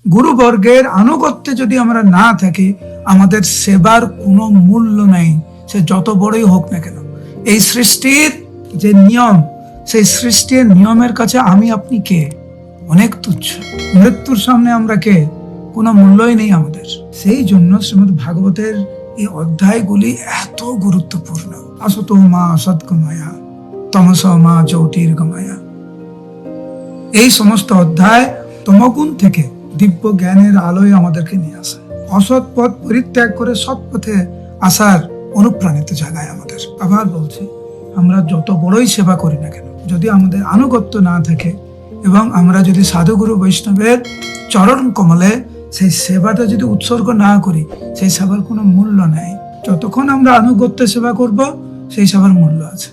গুরুবর্গের আনুগত্যে যদি আমরা না থাকি, আমাদের সেবার কোনো মূল্য নেই, সে যত বড়ই হোক না কেন। এই সৃষ্টির যে নিয়ম, সেই সৃষ্টির নিয়মের কাছে আমি আপনি কে? অনেক তুচ্ছ। মৃত্যুর সামনে আমরা কে? কোনো মূল্যই নেই আমাদের। সেই জন্য শ্রীমদ্ ভাগবতের এই অধ্যায়গুলি এত গুরুত্বপূর্ণ। আসতো মা সৎগময়া, তমস মা জ্যোতির্গময়া। এই সমস্ত অধ্যায় তমগুণ থেকে দিব্য জ্ঞানের আলোয় আমাদেরকে নিয়ে আসে, অসৎ পথ পরিত্যাগ করে সৎ পথে আসার অনুপ্রাণিত জায়গায় আমাদের। আবার বলছি, আমরা যত বড়ই সেবা করি না কেন, যদি আমাদের আনুগত্য না থাকে এবং আমরা যদি সাধুগুরু বৈষ্ণবের চরণ কমলে সেই সেবাটা যদি উৎসর্গ না করি, সেই সেবার কোনো মূল্য নেই। যতক্ষণ আমরা আনুগত্য সেবা করব, সেই সেবার মূল্য আছে।